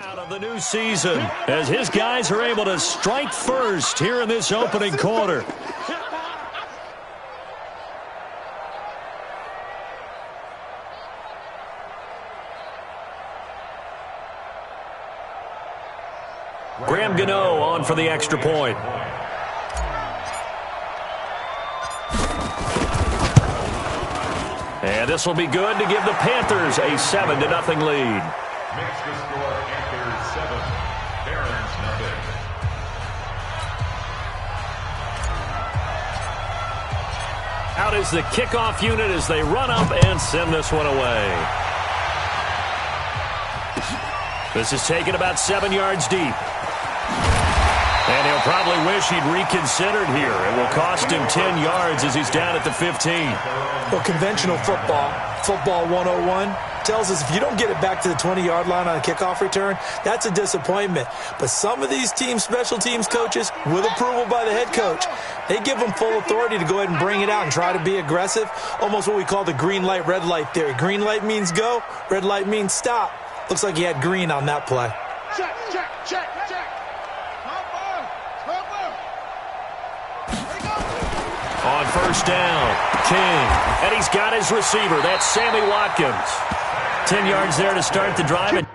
Out of the new season as his guys are able to strike first here in this opening quarter. Graham Gano on for the extra point. And this will be good to give the Panthers a 7-0 lead. Makes the score Panthers 7, Barons 0. Out is the kickoff unit as they run up and send this one away. This is taken about 7 yards deep. And he'll probably wish he'd reconsidered here. It will cost him 10 yards as he's down at the 15. Well, conventional football 101, tells us if you don't get it back to the 20-yard line on a kickoff return, that's a disappointment. But some of these special teams coaches, with approval by the head coach, they give them full authority to go ahead and bring it out and try to be aggressive, almost what we call the green light, red light theory. Green light means go, red light means stop. Looks like he had green on that play. Check. On first down, King. And he's got his receiver. That's Sammy Watkins. 10 yards there to start the drive.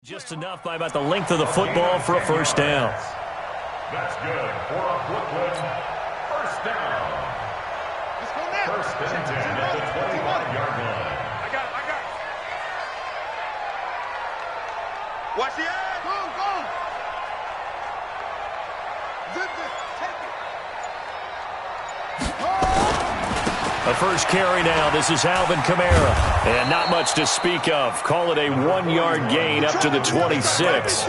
Just enough by about the length of the football for a first down. That's good for a Brooklyn first down. Let's go now. First and 10 at the 25-yard line. I got it. Watch the eye. Go. Zip this. Take it. A first carry now. This is Alvin Kamara. And not much to speak of. Call it a 1-yard gain up to the 26.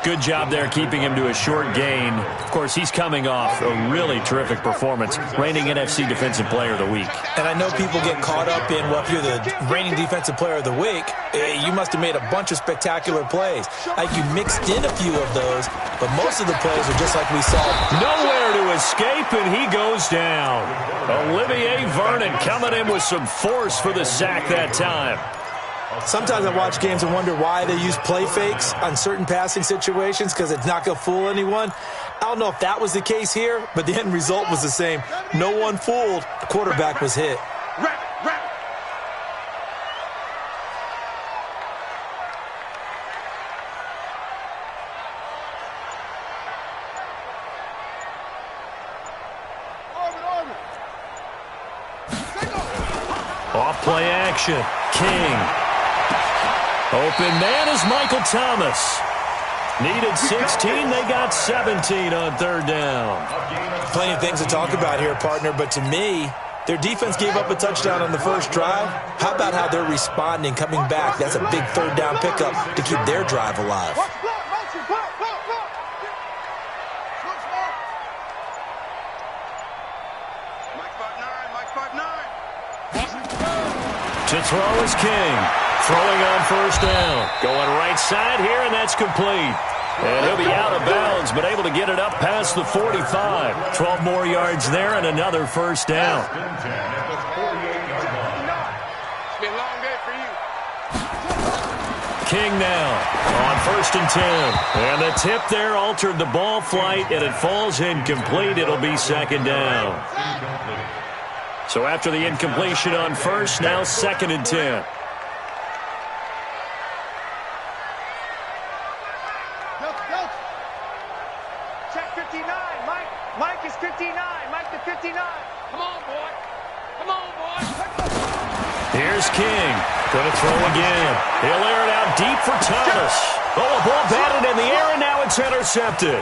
Good job there keeping him to a short gain. Of course, he's coming off a really terrific performance, reigning NFC Defensive Player of the Week. And I know people get caught up in, well, if you're the reigning Defensive Player of the Week, you must have made a bunch of spectacular plays. Like you mixed in a few of those, but most of the plays are just like we saw. Nowhere to escape, and he goes down. Olivier Vernon coming in with some force for the sack that time. Sometimes I watch games and wonder why they use play fakes on certain passing situations because it's not going to fool anyone. I don't know if that was the case here, but the end result was the same. No one fooled. The quarterback was hit. Off play action. King. Open man is Michael Thomas. Needed 16, they got 17 on third down. Plenty of things to talk about here, partner, but to me, their defense gave up a touchdown on the first drive. How about how they're responding, coming back? That's a big third down pickup to keep their drive alive. To throw is King. Throwing on first down. Going right side here, and that's complete. And he'll be out of bounds, but able to get it up past the 45. 12 more yards there and another first down. It's been a long day for you. King now on first and 10. And the tip there altered the ball flight, and it falls incomplete. It'll be second down. So after the incompletion on first, now second and 10. Check. 59. Mike is 59. Mike the 59. Come on, boy. Come on, boy. Here's King. Gonna throw again. He'll air it out deep for Thomas. Oh, a ball batted in the air, and now it's intercepted.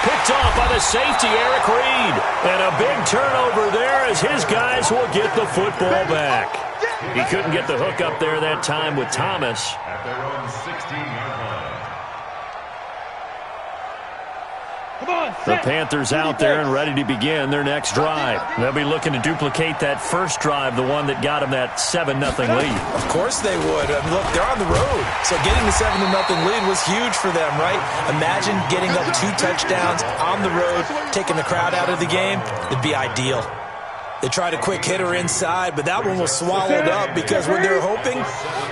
Picked off by the safety, Eric Reed. And a big turnover there as his guys will get the football back. He couldn't get the hook up there that time with Thomas. At their own 16-yard line. The Panthers out there and ready to begin their next drive. They'll be looking to duplicate that first drive, the one that got them that 7-0 lead. Of course they would. I mean, look, they're on the road. So getting the 7-0 lead was huge for them, right? Imagine getting up 2 touchdowns on the road, taking the crowd out of the game. It'd be ideal. They tried a quick hitter inside, but that one was swallowed up because when they're hoping,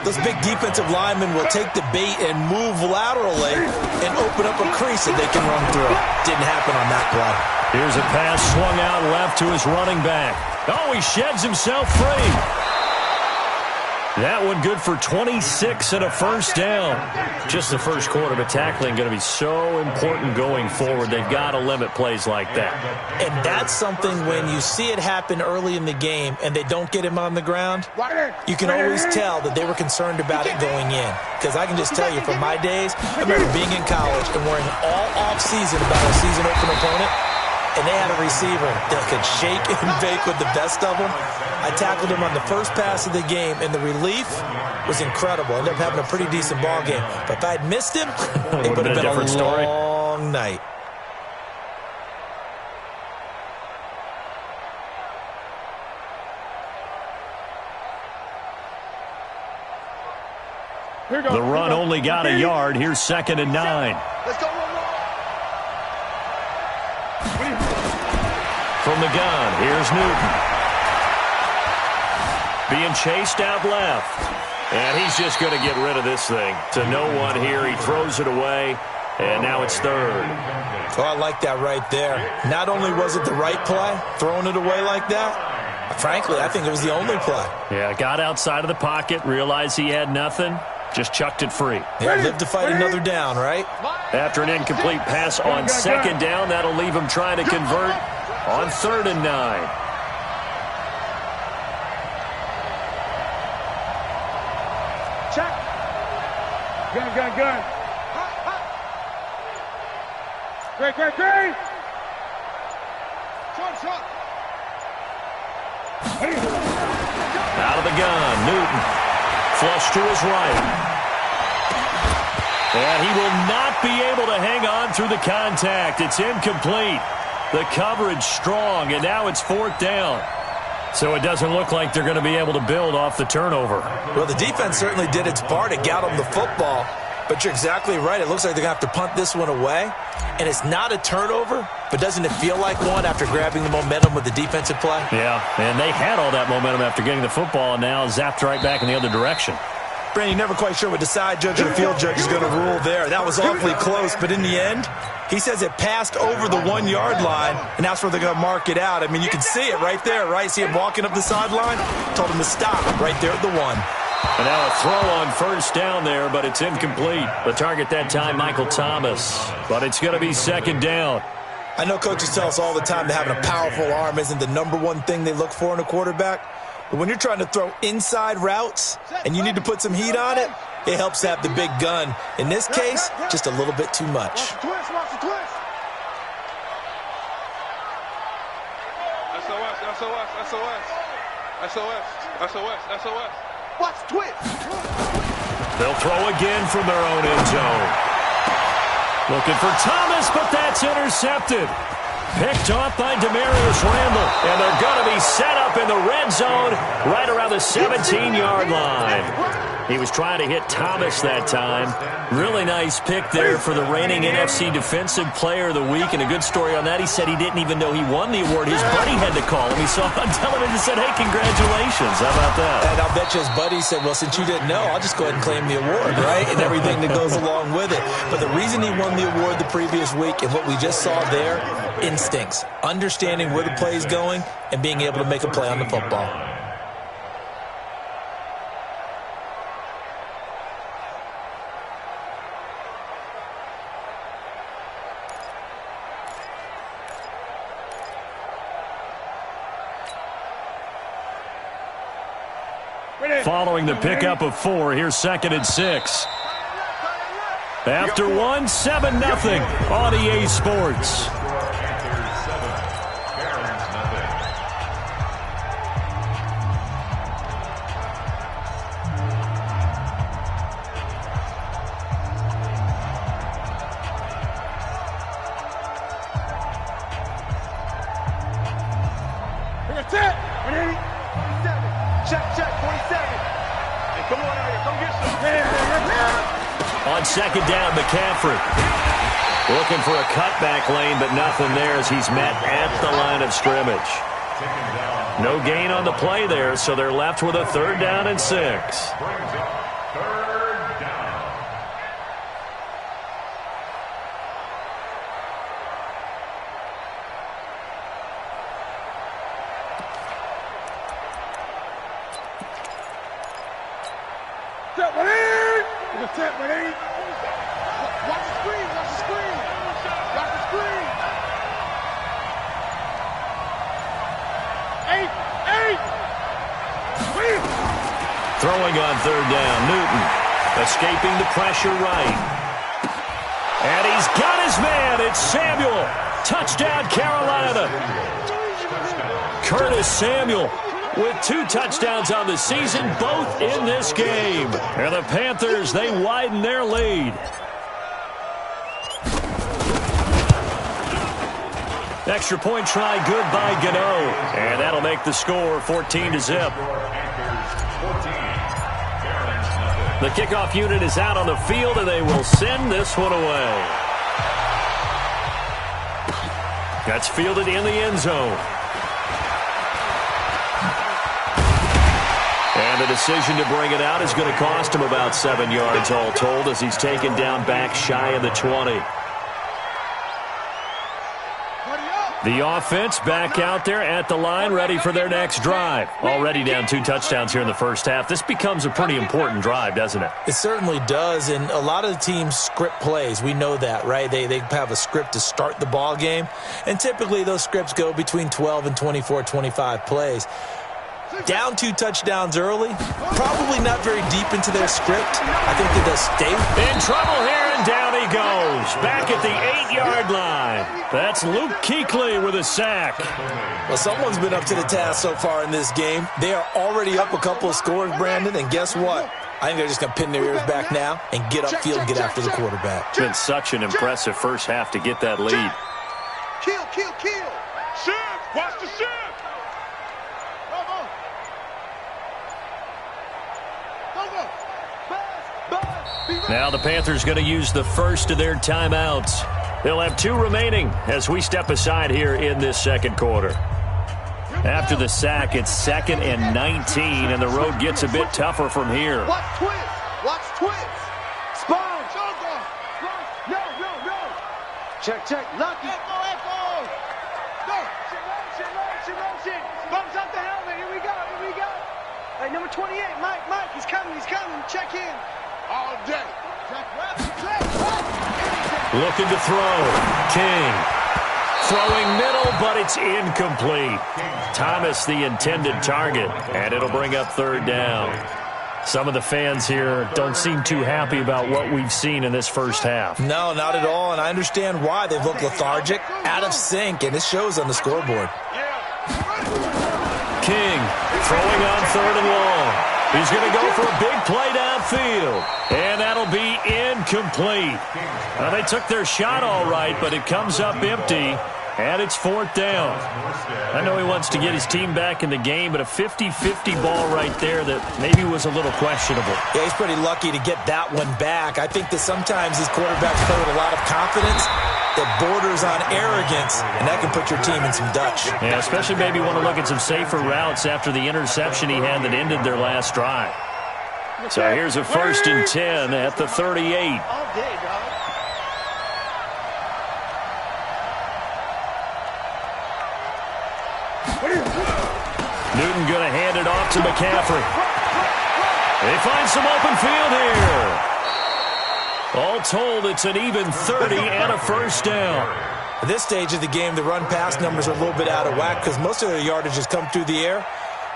those big defensive linemen will take the bait and move laterally and open up a crease that they can run through. Didn't happen on that play. Here's a pass swung out left to his running back. Oh, he sheds himself free. That one good for 26 and a first down. Just the first quarter, but tackling going to be so important going forward. They've got to limit plays like that. And that's something when you see it happen early in the game and they don't get him on the ground, you can always tell that they were concerned about it going in. Because I can just tell you from my days, I remember being in college and worrying all off-season about a season open opponent, and they had a receiver that could shake and bake with the best of them. I tackled him on the first pass of the game, and the relief was incredible. I ended up having a pretty decent ball game. But if I had missed him, it would have been a long night. The run only got a yard. Here's 2nd and 9. Let's go one more. From the gun, here's Newton. Being chased out left. And he's just going to get rid of this thing. To no one here. He throws it away. And now it's 3rd. Oh, I like that right there. Not only was it the right play, throwing it away like that, frankly, I think it was the only play. Yeah, got outside of the pocket, realized he had nothing, just chucked it free. Yeah, live to fight another down, right? After an incomplete pass on 2nd down, that'll leave him trying to convert on 3rd and 9. Check. Gun. Great. Short. Out of the gun, Newton. Flush to his right. And he will not be able to hang on through the contact. It's incomplete. The coverage strong, and now it's 4th down. So it doesn't look like they're going to be able to build off the turnover. Well, the defense certainly did its part to get them the football. But you're exactly right. It looks like they're going to have to punt this one away. And it's not a turnover, but doesn't it feel like one after grabbing the momentum with the defensive play? Yeah, and they had all that momentum after getting the football, and now zapped right back in the other direction. Brandon, you're never quite sure what the side judge or the field judge is going to rule there. That was awfully close, but in the end, he says it passed over the 1-yard line, and that's where they're going to mark it out. I mean, you can see it right there, right? See him walking up the sideline? Told him to stop right there at the 1. And now a throw on 1st down there, but it's incomplete. The target that time, Michael Thomas. But it's going to be 2nd down. I know coaches tell us all the time that having a powerful arm isn't the #1 thing they look for in a quarterback. But when you're trying to throw inside routes and you need to put some heat on it, it helps to have the big gun. In this case, just a little bit too much. Watch the twist. SOS. Watch the twist. They'll throw again from their own end zone. Looking for Thomas, but that's intercepted. Picked off by Demarius Randall. And they're going to be set up in the red zone right around the 17-yard line. He was trying to hit Thomas that time. Really nice pick there for the reigning NFC Defensive Player of the Week. And a good story on that, he said he didn't even know he won the award. His buddy had to call him. He saw him on television and said, hey, congratulations. How about that? And I'll bet you his buddy said, well, since you didn't know, I'll just go ahead and claim the award, right? And everything that goes along with it. But the reason he won the award the previous week and what we just saw there, instincts, understanding where the play is going and being able to make a play on the football. Following the pickup of 4, here's 2nd and 6. After 1, 7-0 on EA Sports. On 2nd down, McCaffrey looking for a cutback lane, but nothing there as he's met at the line of scrimmage. No gain on the play there, so they're left with a 3rd down and 6. Throwing on 3rd down, Newton escaping the pressure right. And he's got his man. It's Samuel. Touchdown, Carolina. Curtis Samuel with 2 touchdowns on the season, both in this game. And the Panthers, they widen their lead. Extra point try, good by Gano. And that'll make the score 14-0. The kickoff unit is out on the field, and they will send this one away. That's fielded in the end zone. And the decision to bring it out is going to cost him about 7 yards all told as he's taken down back shy of the 20. The offense back out there at the line, ready for their next drive. Already down 2 touchdowns here in the first half. This becomes a pretty important drive, doesn't it? It certainly does, and a lot of the teams script plays. We know that, right? They have a script to start the ball game, and typically those scripts go between 12 and 24, 25 plays. Down 2 touchdowns early, probably not very deep into their script. I think that they'll stay in trouble here, and down he goes. Back at the 8-yard line. That's Luke Kuechly with a sack. Well, someone's been up to the task so far in this game. They are already up a couple of scores, Brandon, and guess what? I think they're just going to pin their ears back now and get upfield and get after the quarterback. It's been such an impressive first half to get that lead. Kill. Shift. Watch the shift. Now the Panthers going to use the first of their timeouts. They'll have 2 remaining as we step aside here in this second quarter. After the sack, it's 2nd and 19, and the road gets a bit tougher from here. Watch twist. Spawn. No. Check. Lucky. Echo. Go. Motion. Bumps up the helmet. Here we go. Hey, number 28, Mike. He's coming. Check in. All day. Looking to throw. King. Throwing middle, but it's incomplete. Thomas the intended target, and it'll bring up 3rd down. Some of the fans here don't seem too happy about what we've seen in this first half. No, not at all, and I understand why. They've looked lethargic, out of sync, and it shows on the scoreboard. King throwing on 3rd and long. He's going to go for a big play downfield, and that'll be incomplete. Now, they took their shot all right, but it comes up empty, and it's 4th down. I know he wants to get his team back in the game, but a 50-50 ball right there that maybe was a little questionable. Yeah, he's pretty lucky to get that one back. I think that sometimes these quarterbacks play with a lot of confidence that borders on arrogance, and that can put your team in some Dutch. Yeah, especially maybe want to look at some safer routes after the interception he had that ended their last drive. So here's a 1st and 10 at the 38. Newton going to hand it off to McCaffrey. They find some open field here. All told, it's an even 30 and a 1st down. At this stage of the game, the run-pass numbers are a little bit out of whack because most of their yardage has come through the air.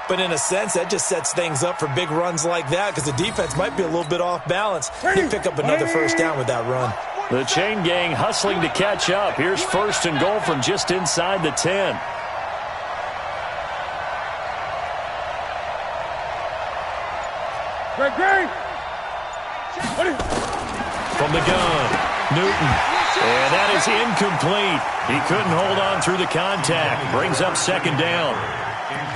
But in a sense, that just sets things up for big runs like that because the defense might be a little bit off balance. He'll pick up another first down with that run. The chain gang hustling to catch up. Here's 1st and goal from just inside the 10. From the gun, Newton. And that is incomplete. He couldn't hold on through the contact. Brings up 2nd down.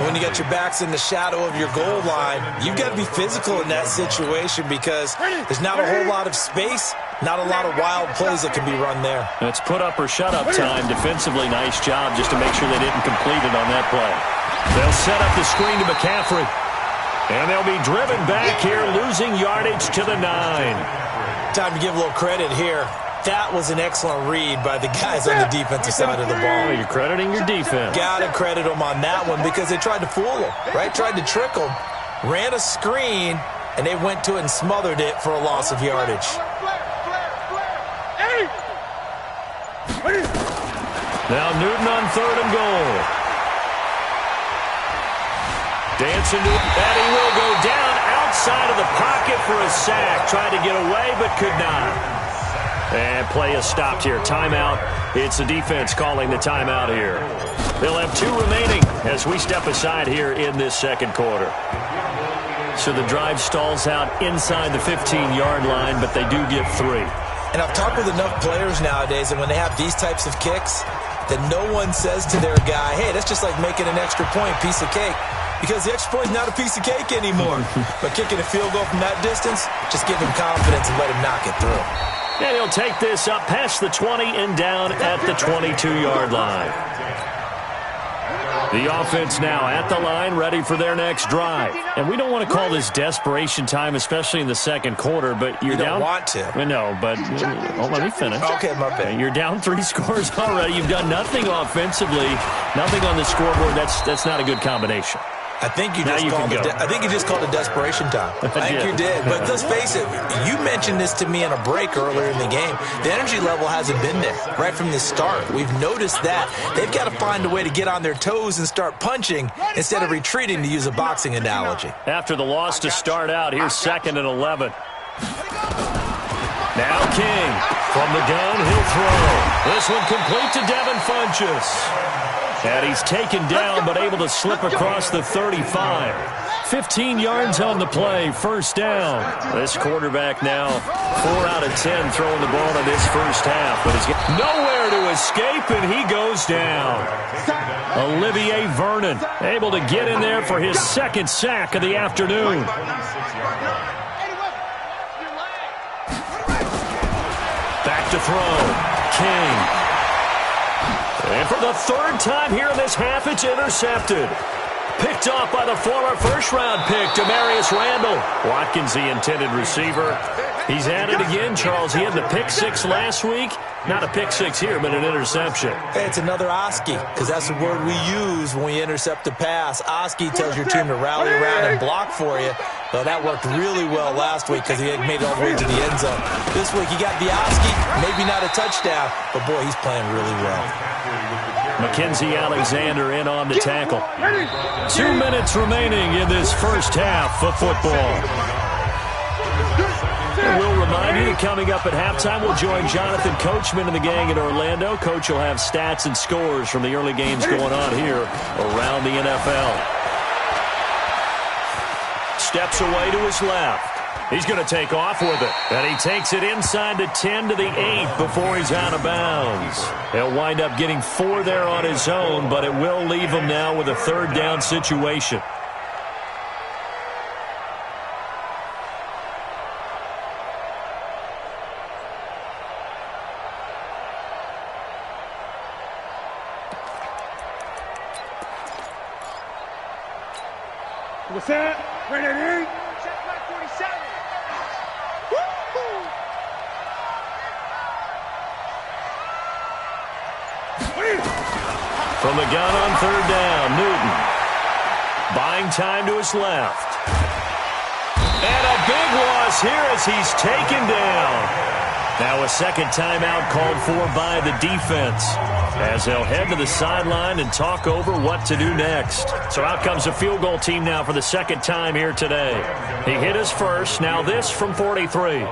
When you got your backs in the shadow of your goal line, you've got to be physical in that situation because there's not a whole lot of space, not a lot of wild plays that can be run there. It's put up or shut up time. Defensively, nice job just to make sure they didn't complete it on that play. They'll set up the screen to McCaffrey. And they'll be driven back here, losing yardage to the 9. Time to give a little credit here. That was an excellent read by the guys on the defensive side of the ball. You're crediting your defense. Got to credit them on that one because they tried to fool them, right? Tried to trick them, ran a screen, and they went to it and smothered it for a loss of yardage. Now Newton on 3rd and goal. Dancing to it, and he will go down outside of the pocket for a sack. Tried to get away, but could not. And play is stopped here. Timeout. It's the defense calling the timeout here. They'll have 2 remaining as we step aside here in this 2nd quarter. So the drive stalls out inside the 15-yard line, but they do get 3. And I've talked with enough players nowadays, and when they have these types of kicks, that no one says to their guy, hey, that's just like making an extra point, piece of cake. Because the extra point is not a piece of cake anymore. But kicking a field goal from that distance, just give him confidence and let him knock it through. And he'll take this up past the 20 and down at the 22-yard line. The offense now at the line, ready for their next drive. And we don't want to call this desperation time, especially in the 2nd quarter, but you're down. You don't want to. No, but let me finish. Okay, my bad. You're down 3 scores already. You've done nothing offensively, nothing on the scoreboard. That's not a good combination. I think you just called it desperation time. I think you did. But let's face it, you mentioned this to me in a break earlier in the game. The energy level hasn't been there right from the start. We've noticed that. They've got to find a way to get on their toes and start punching instead of retreating, to use a boxing analogy. After the loss to start out, here's 2nd and 11. Now King from the gun, he'll throw. This one complete to Devin Funchess. And he's taken down, but able to slip across the 35. 15 yards on the play, 1st down. This quarterback now 4 out of 10 throwing the ball in this 1st half. But he's nowhere to escape, and he goes down. Olivier Vernon able to get in there for his 2nd sack of the afternoon. Back to throw. King. And for the 3rd time here in this half, it's intercepted. Picked off by the former first-round pick, Demarius Randall. Watkins, the intended receiver. He's at it again, Charles. He had the pick 6 last week. Not a pick 6 here, but an interception. Hey, it's another Oski, because that's the word we use when we intercept a pass. Oski tells your team to rally around and block for you. Well, that worked really well last week because he had made it all the way to the end zone. This week, he got the Oski, maybe not a touchdown, but boy, he's playing really well. Mackenzie Alexander in on the tackle. 2 minutes remaining in this 1st half of football. And we'll remind you that coming up at halftime, we'll join Jonathan Coachman and the gang in Orlando. Coach will have stats and scores from the early games going on here around the NFL. Steps away to his left. He's going to take off with it. And he takes it inside the 10 to the 8 before he's out of bounds. He'll wind up getting 4 there on his own, but it will leave him now with a 3rd down situation. What's that? Ready? Check back 47. From the gun on 3rd down, Newton. Buying time to his left. And a big loss here as he's taken down. Now a second timeout called for by the defense as they'll head to the sideline and talk over what to do next. So out comes a field goal team now for the second time here today. He hit his first. Now this from 43.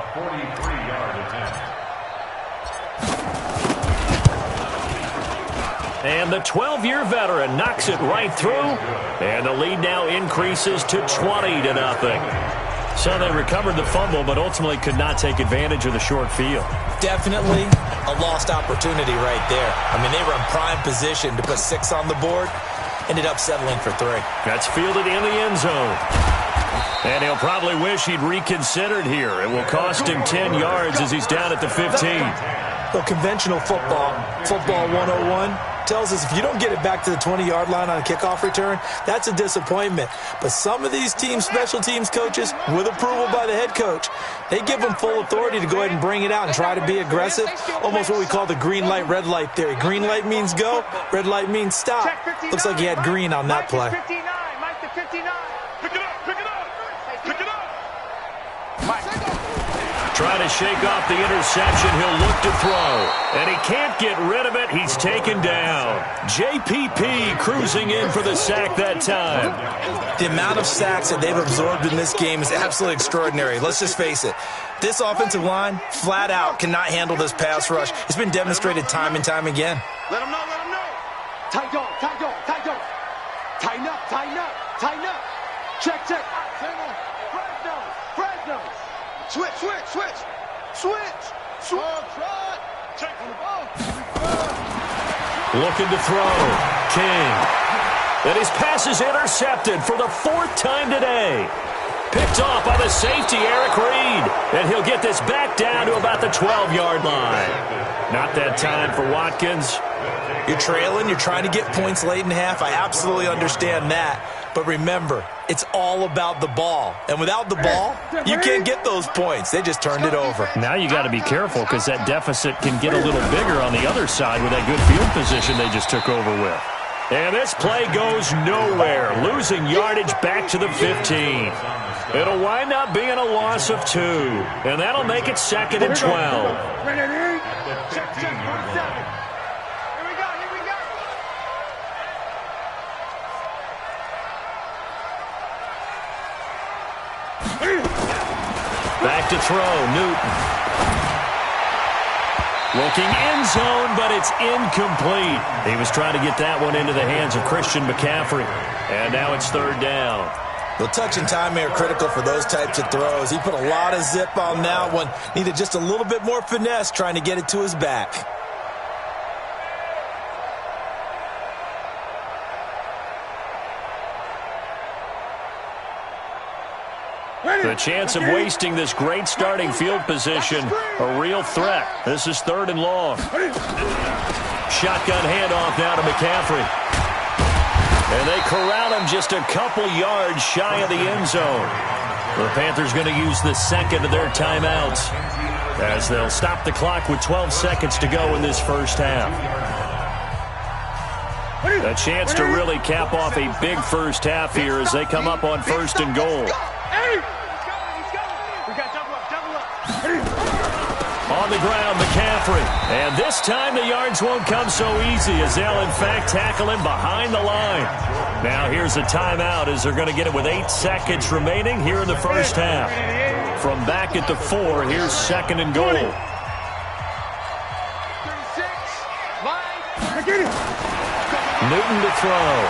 And the 12-year veteran knocks it right through. And the lead now increases to 20-0. So they recovered the fumble, but ultimately could not take advantage of the short field. Definitely a lost opportunity right there. I mean, they were in prime position to put 6 on the board. Ended up settling for 3. That's fielded in the end zone. And he'll probably wish he'd reconsidered here. It will cost him 10 yards as he's down at the 15. Well, conventional football 101, tells us if you don't get it back to the 20-yard line on a kickoff return, that's a disappointment. But some of these teams, special teams coaches, with approval by the head coach, they give them full authority to go ahead and bring it out and try to be aggressive, almost what we call the green light, red light theory. Green light means go, red light means stop. Looks like he had green on that play. Trying to shake off the interception. He'll look to throw. And he can't get rid of it. He's taken down. JPP cruising in for the sack that time. The amount of sacks that they've absorbed in this game is absolutely extraordinary. Let's just face it. This offensive line, flat out, cannot handle this pass rush. It's been demonstrated time and time again. Let him know, let him know. Tight dog, tight dog, tight dog. Tighten up, tighten up, tighten up. Check, check. Fresno. Switch. Check on the ball. Looking to throw. King. And his pass is intercepted for the 4th time today. Picked off by the safety, Eric Reed. And he'll get this back down to about the 12-yard line. Not that time for Watkins. You're trailing. You're trying to get points late in the half. I absolutely understand that. But remember, it's all about the ball. And without the ball, you can't get those points. They just turned it over. Now you got to be careful because that deficit can get a little bigger on the other side with that good field position they just took over with. And this play goes nowhere, losing yardage back to the 15. It'll wind up being a loss of 2, and that'll make it 2nd and 12. Check, 47. Here we go. Back to throw, Newton. Looking end zone, but it's incomplete. He was trying to get that one into the hands of Christian McCaffrey. And now it's 3rd down. Well, touch and time are critical for those types of throws. He put a lot of zip on that one. Needed just a little bit more finesse trying to get it to his back. The chance of wasting this great starting field position, a real threat. This is 3rd and long. Shotgun handoff now to McCaffrey. And they corral him just a couple yards shy of the end zone. The Panthers going to use the 2nd of their timeouts as they'll stop the clock with 12 seconds to go in this first half. A chance to really cap off a big first half here as they come up on 1st and goal. On the ground, McCaffrey. And this time the yards won't come so easy as they'll, in fact, tackle him behind the line. Now here's a timeout as they're going to get it with 8 seconds remaining here in the first half. From back at the 4, here's 2nd and goal. 36. Newton to throw.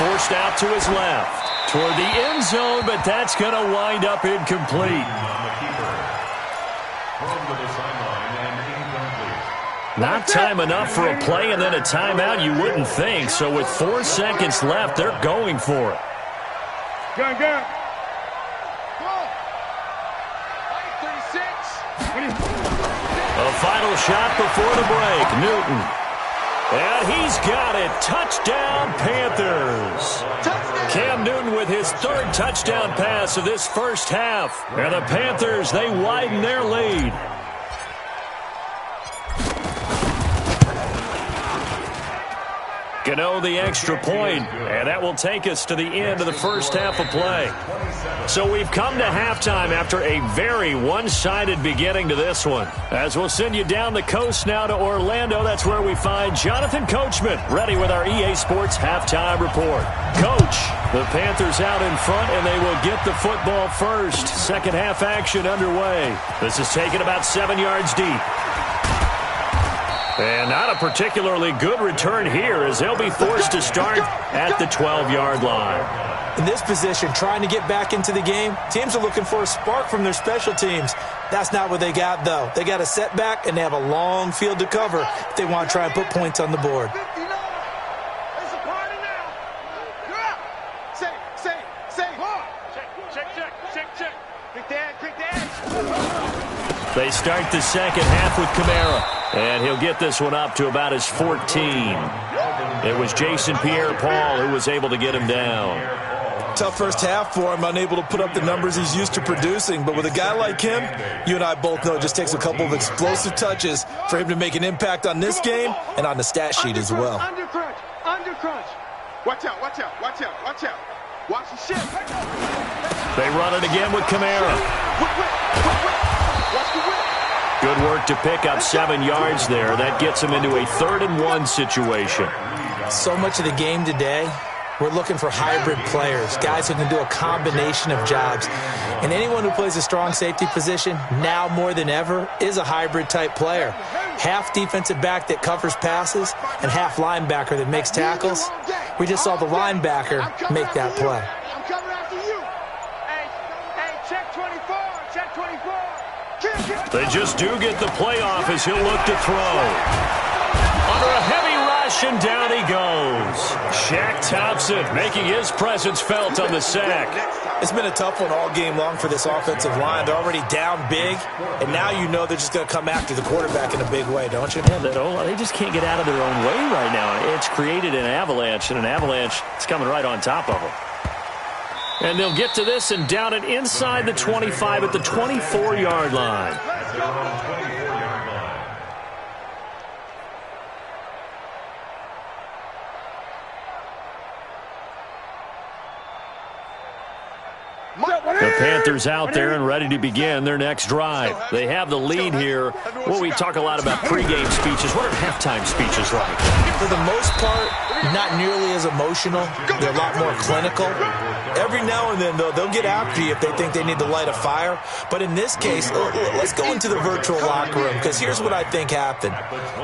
Forced out to his left. Toward the end zone, but that's going to wind up incomplete. Not time enough for a play and then a timeout, you wouldn't think. So with 4 seconds left, they're going for it. Go. 36. A final shot before the break. Newton. And he's got it. Touchdown, Panthers. Cam Newton with his 3rd touchdown pass of this first half. And the Panthers, they widen their lead. Gano the extra point, and that will take us to the end of the first half of play. So we've come to halftime after a very one-sided beginning to this one. As we'll send you down the coast now to Orlando, that's where we find Jonathan Coachman, ready with our EA Sports halftime report. Coach, the Panthers out in front, and they will get the football first. Second half action underway. This is taken about 7 yards deep. And not a particularly good return here as they'll be forced to start at the 12-yard line. In this position, trying to get back into the game, teams are looking for a spark from their special teams. That's not what they got, though. They got a setback, and they have a long field to cover if they want to try and put points on the board. They start the second half with Kamara, and he'll get this one up to about his 14. It was Jason Pierre-Paul who was able to get him down. Tough first half for him, unable to put up the numbers he's used to producing. But with a guy like him, you and I both know it just takes a couple of explosive touches for him to make an impact on this game and on the stat sheet as well. Under crunch. Watch out. Watch the shit. They run it again with Kamara. Good work to pick up 7 yards there. That gets him into a 3rd-and-1 situation. So much of the game today, we're looking for hybrid players, guys who can do a combination of jobs. And anyone who plays a strong safety position, now more than ever, is a hybrid-type player. Half defensive back that covers passes and half linebacker that makes tackles. We just saw the linebacker make that play. I'm coming after you. Hey, check 24. They just do get the playoff as he'll look to throw. Under a heavy rush, and down he goes. Shaq Thompson making his presence felt on the sack. It's been a tough one all game long for this offensive line. They're already down big, and now you know they're just going to come after the quarterback in a big way, don't you? Yeah, they just can't get out of their own way right now. It's created an avalanche, and an avalanche is coming right on top of them. And they'll get to this and down it inside the 25 at the 24-yard line. The Panthers out there and ready to begin their next drive. They have the lead here. Well, we talk a lot about pregame speeches. What are halftime speeches like? For the most part, not nearly as emotional. They're a lot more clinical. Every now and then, though, they'll get after you if they think they need to light a fire. But in this case, let's go into the virtual locker room, because here's what I think happened.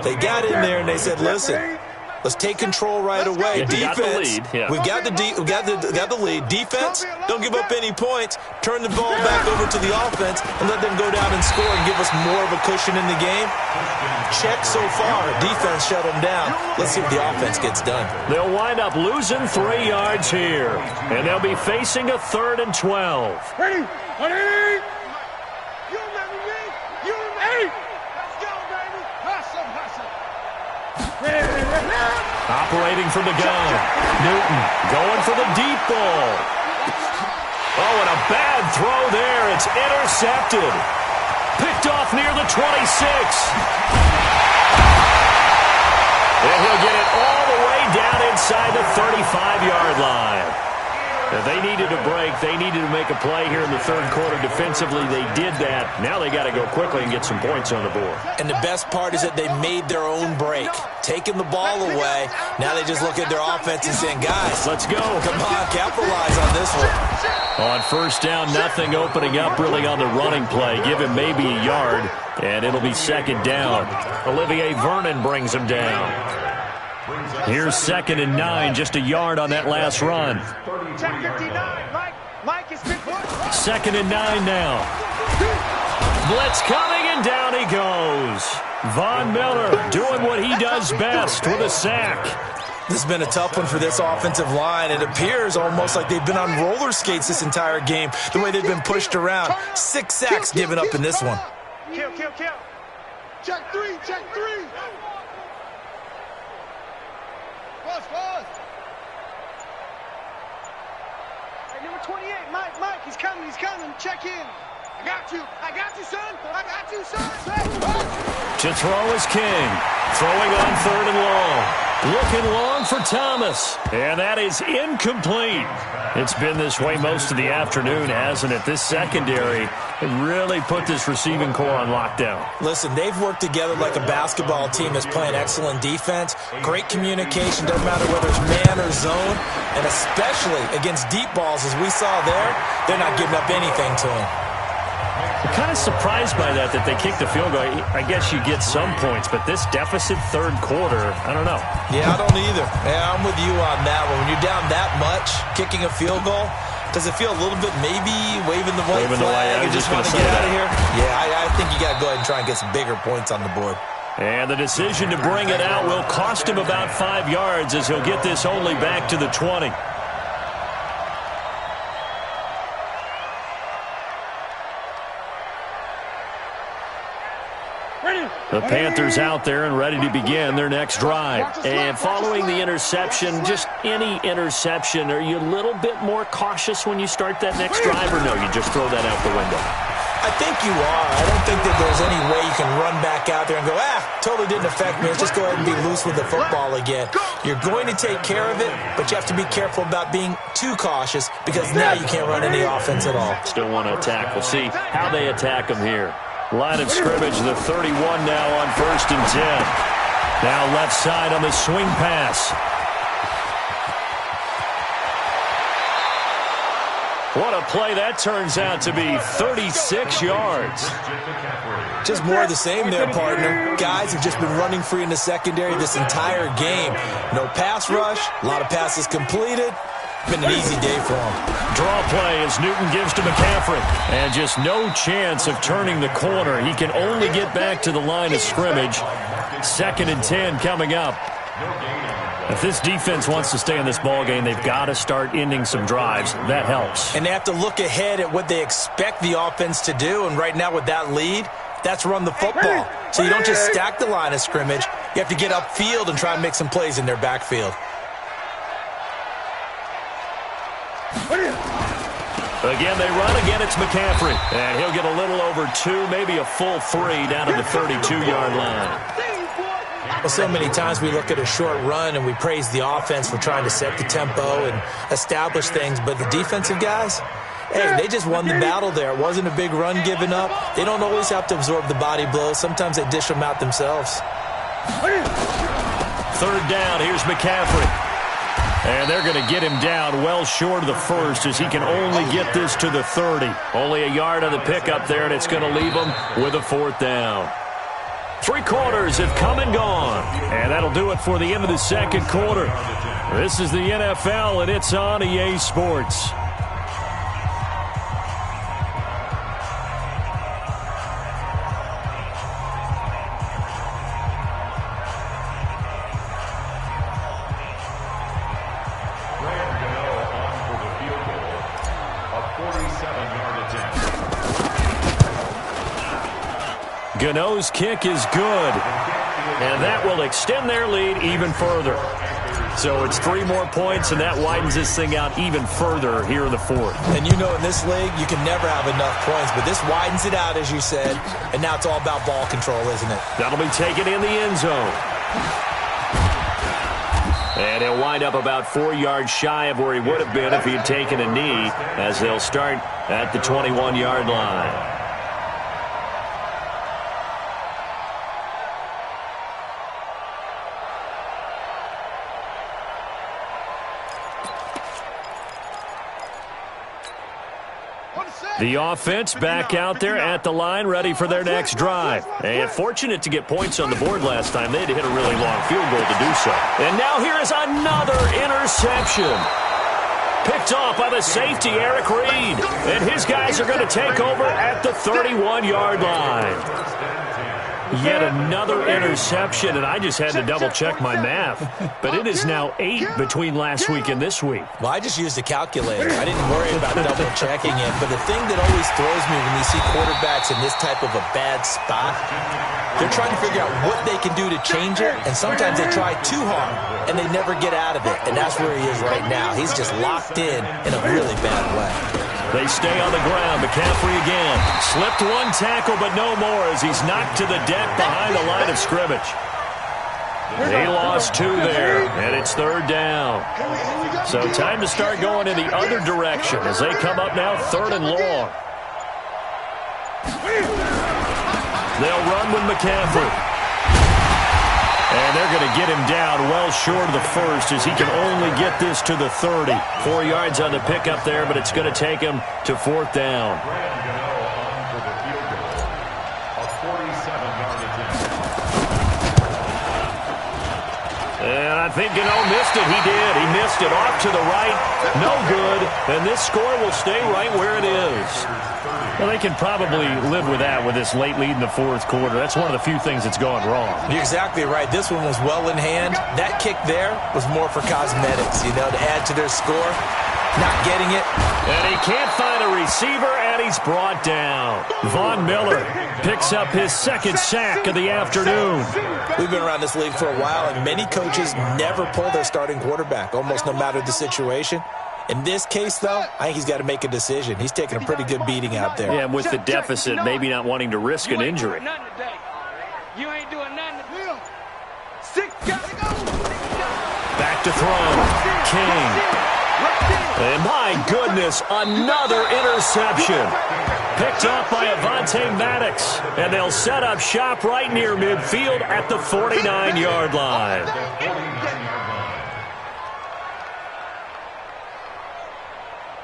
They got in there and they said, listen, let's take control right away. Defense, we've got the lead. Defense, don't give up any points. Turn the ball back over to the offense and let them go down and score and give us more of a cushion in the game. Check so far. Defense shut them down. Let's see what the offense gets done. They'll wind up losing 3 yards here, and they'll be facing a 3rd and 12. Ready? You remember me? Let's go, baby. Hustle. Operating from the gun. Newton going for the deep ball. Oh, and a bad throw there. It's intercepted. Picked off near the 26. And he'll get it all the way down inside the 35-yard line. If they needed a break, they needed to make a play here in the 3rd quarter defensively. They did that. Now they got to go quickly and get some points on the board. And the best part is that they made their own break. Taking the ball away. Now they just look at their offense and saying, guys, let's go. Come on, capitalize on this one. On first down, nothing opening up really on the running play. Give him maybe a yard, and it'll be 2nd down. Olivier Vernon brings him down. Here's 2nd and 9, just a yard on that last run. Check 59. Mike is 2nd and 9 now. Blitz coming, and down he goes. Von Miller doing what he does best with a sack. This has been a tough one for this offensive line. It appears almost like they've been on roller skates this entire game, the way they've been pushed around. 6 sacks given up in this one. Kill. Check 3. Pause. Hey, number 28, Mike, he's coming. Check in. I got you, son. To throw is King. Throwing on 3rd and long. Looking long for Thomas. And that is incomplete. It's been this way most of the afternoon, hasn't it? This secondary really put this receiving core on lockdown. Listen, they've worked together like a basketball team that's playing excellent defense. Great communication, doesn't matter whether it's man or zone. And especially against deep balls, as we saw there, they're not giving up anything to them. I'm kind of surprised by that they kicked the field goal. I guess you get some points, but this deficit third quarter, I don't know. Yeah, I don't either. Yeah, I'm with you on that one. When you're down that much, kicking a field goal, does it feel a little bit maybe waving the white flag and just want to get out of here? Yeah, I think you got to go ahead and try and get some bigger points on the board. And the decision to bring it out will cost him about 5 yards as he'll get this only back to the 20. The Panthers out there and ready to begin their next drive. And following the interception, just any interception, are you a little bit more cautious when you start that next drive, or no, you just throw that out the window? I think you are. I don't think that there's any way you can run back out there and go, totally didn't affect me. Let's just go ahead and be loose with the football again. You're going to take care of it, but you have to be careful about being too cautious because now you can't run any offense at all. Still want to attack. We'll see how they attack them here. Line of scrimmage, the 31 now on 1st and 10. Now left side on the swing pass. What a play that turns out to be, 36 yards. Just more of the same there, partner. Guys have just been running free in the secondary this entire game. No pass rush, a lot of passes completed. Been an easy day for him. Draw play as Newton gives to McCaffrey. And just no chance of turning the corner. He can only get back to the line of scrimmage. 2nd and 10 coming up. If this defense wants to stay in this ballgame, they've got to start ending some drives. That helps. And they have to look ahead at what they expect the offense to do. And right now with that lead, that's run the football. So you don't just stack the line of scrimmage. You have to get upfield and try and make some plays in their backfield. Again, they run. Again, it's McCaffrey. And he'll get a little over 2, maybe a full 3 down to the 32-yard line. Well, so many times we look at a short run and we praise the offense for trying to set the tempo and establish things. But the defensive guys, hey, they just won the battle there. It wasn't a big run given up. They don't always have to absorb the body blows. Sometimes they dish them out themselves. 3rd down. Here's McCaffrey. And they're going to get him down well short of the first as he can only get this to the 30. Only a yard on the pickup there, and it's going to leave him with a 4th down. 3 quarters have come and gone. And that'll do it for the end of the 2nd quarter. This is the NFL, and it's on EA Sports. Gano's kick is good, and that will extend their lead even further. So it's 3 more points, and that widens this thing out even further here in the 4th. And you know in this league, you can never have enough points, but this widens it out, as you said, and now it's all about ball control, isn't it? That'll be taken in the end zone. And he'll wind up about 4 yards shy of where he would have been if he had taken a knee, as they'll start at the 21-yard line. The offense back out there at the line, ready for their next drive. And fortunate to get points on the board last time. They had to hit a really long field goal to do so. And now here is another interception. Picked off by the safety, Eric Reed. And his guys are going to take over at the 31-yard line. Yet another interception, and I just had to double-check my math. But it is now 8 between last week and this week. Well, I just used a calculator. I didn't worry about double-checking it. But the thing that always throws me when you see quarterbacks in this type of a bad spot, they're trying to figure out what they can do to change it, and sometimes they try too hard, and they never get out of it. And that's where he is right now. He's just locked in a really bad way. They stay on the ground. McCaffrey again. Slipped 1 tackle, but no more as he's knocked to the deck behind the line of scrimmage. He lost 2 there, and it's 3rd down. So time to start going in the other direction as they come up now 3rd and long. They'll run with McCaffrey. And they're going to get him down well short of the first as he can only get this to the 30. 4 yards on the pickup there, but it's going to take him to 4th down. And I think Gano missed it. He did. He missed it off to the right. No good. And this score will stay right where it is. Well, they can probably live with that with this late lead in the 4th quarter. That's one of the few things that's gone wrong. You're exactly right. This one was well in hand. That kick there was more for cosmetics, to add to their score. Not getting it. And he can't find a receiver, and he's brought down. Von Miller picks up his 2nd sack of the afternoon. We've been around this league for a while, and many coaches never pull their starting quarterback, almost no matter the situation. In this case, though, I think he's got to make a decision. He's taking a pretty good beating out there. Yeah, and with the deficit, maybe not wanting to risk an injury. You ain't doing nothing today. 6 guys. Back to throw. King. And my goodness, another interception. Picked off by Avonte Maddox. And they'll set up shop right near midfield at the 49-yard line.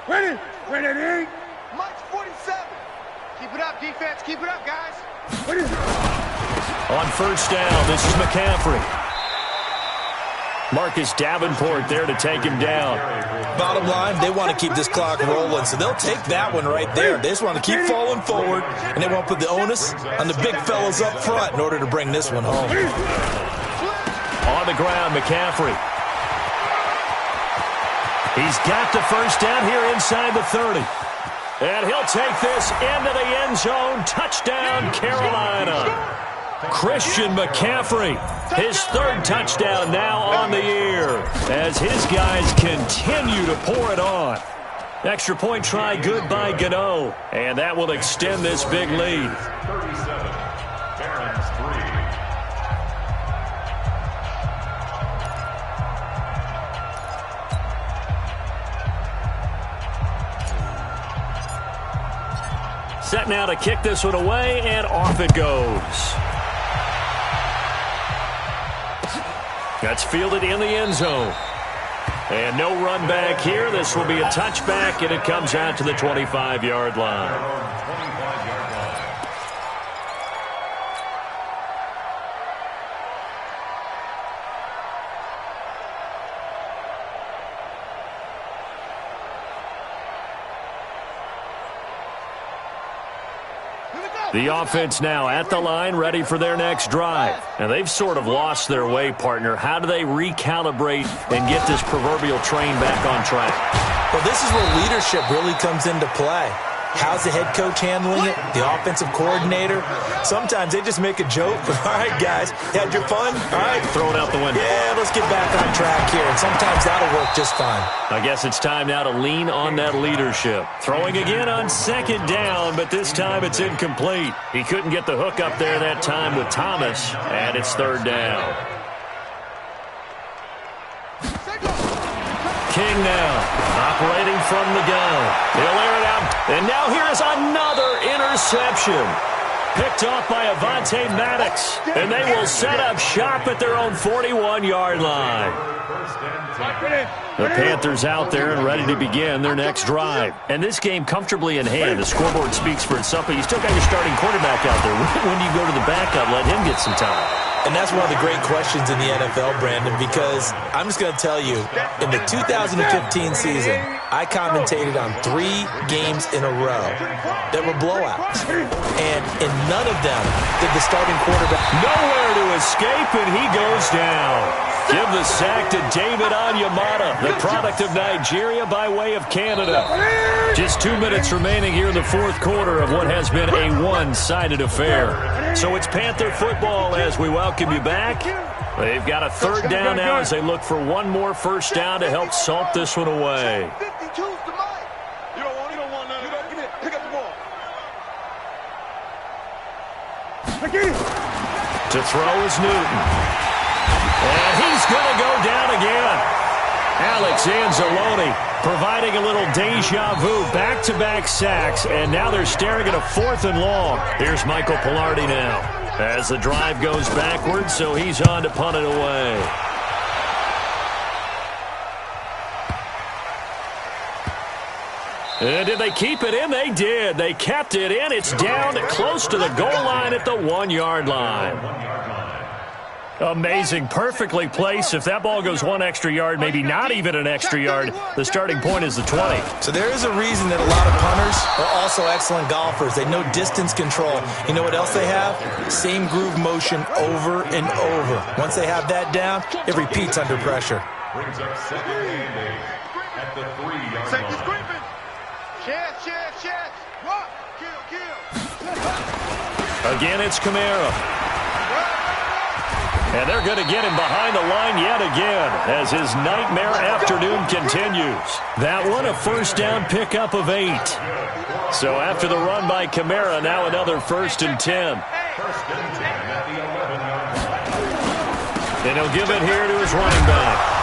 Ready. March 47. Keep it up, defense. Keep it up, guys. On 1st down, this is McCaffrey. Marcus Davenport there to take him down. Bottom line, they want to keep this clock rolling, so they'll take that one right there. They just want to keep falling forward, and they want to put the onus on the big fellas up front in order to bring this one home. On the ground, McCaffrey. He's got the 1st down here inside the 30. And he'll take this into the end zone. Touchdown, Carolina. Christian McCaffrey, his 3rd touchdown now on the year as his guys continue to pour it on. Extra point try good by Gano, and that will extend this big lead. 37, Barron's 3. Set now to kick this one away, and off it goes. That's fielded in the end zone. And no run back here. This will be a touchback, and it comes out to the 25-yard line. The offense now at the line, ready for their next drive. And they've sort of lost their way, partner. How do they recalibrate and get this proverbial train back on track? Well, this is where leadership really comes into play. How's the head coach handling it? The offensive coordinator? Sometimes they just make a joke. All right, guys, had your fun? All right. Throw it out the window. Yeah, let's get back on track here. And sometimes that'll work just fine. I guess it's time now to lean on that leadership. Throwing again on 2nd down, but this time it's incomplete. He couldn't get the hook up there that time with Thomas, and it's 3rd down. King now, operating from the gun. He'll air it out, and now here's another interception. Picked off by Avonte Maddox, and they will set up shop at their own 41-yard line. The Panthers out there and ready to begin their next drive. And this game comfortably in hand. The scoreboard speaks for itself, but you still got your starting quarterback out there. When do you go to the backup, let him get some time? And that's one of the great questions in the NFL, Brandon, because I'm just going to tell you, in the 2015 season, I commentated on 3 games in a row that were blowouts. And in none of them did the starting quarterback nowhere to escape, and he goes down. Give the sack to David Onyemata, the product of Nigeria by way of Canada. Just 2 minutes remaining here in the 4th quarter of what has been a one-sided affair. So it's Panther football as we welcome you back. They've got a 3rd down now as they look for one more 1st down to help salt this one away. To throw is Newton. And he's going to go down again. Alex Anzalone providing a little deja vu, back-to-back sacks, and now they're staring at a 4th and long. Here's Michael Pilardi now as the drive goes backwards, so he's on to punt it away. And did they keep it in? They did. They kept it in. It's down close to the goal line at the 1-yard line. Amazing. Perfectly placed. If that ball goes 1 extra yard, maybe not even an extra yard, the starting point is the 20. So there is a reason that a lot of punters are also excellent golfers. They know distance control. You know what else they have? Same groove motion over and over. Once they have that down, it repeats under pressure. Brings up second and 8 at the 3-yard line. Chance. What? Kill. Again, it's Kamara. And they're going to get him behind the line yet again as his nightmare afternoon continues. That one, a first down pickup of 8. So after the run by Kamara, now another 1st and 10. First and 10 at the 11-yard line. And he'll give it here to his running back.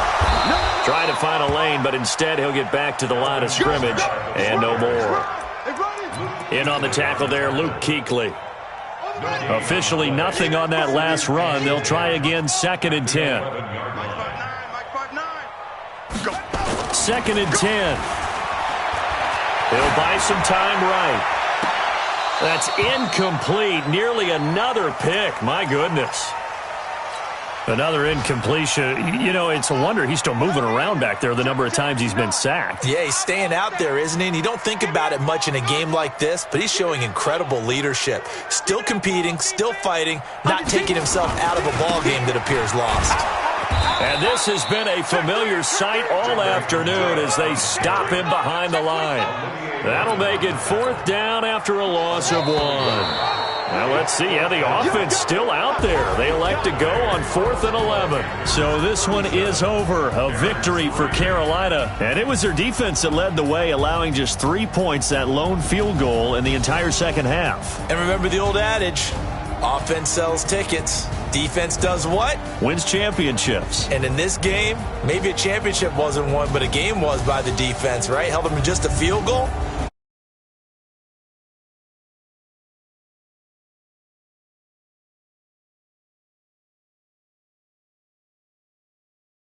Trying to find a lane, but instead he'll get back to the line of scrimmage and no more. In on the tackle there, Luke Kuechly. Officially nothing on that last run. They'll try again, 2nd and 10. 2nd and 10. He'll buy some time right. That's incomplete. Nearly another pick. My goodness. Another incompletion. You know, it's a wonder he's still moving around back there the number of times he's been sacked. Yeah, he's staying out there, isn't he? And you don't think about it much in a game like this, but he's showing incredible leadership. Still competing, still fighting, not taking himself out of a ball game that appears lost. And this has been a familiar sight all afternoon as they stop him behind the line. That'll make it 4th down after a loss of 1. Now let's see. Yeah, the offense still out there. They elect to go on 4th and 11. So this one is over. A victory for Carolina. And it was their defense that led the way, allowing just 3 points, that lone field goal in the entire second half. And remember the old adage, offense sells tickets. Defense does what? Wins championships. And in this game, maybe a championship wasn't won, but a game was by the defense, right? Held them to just a field goal.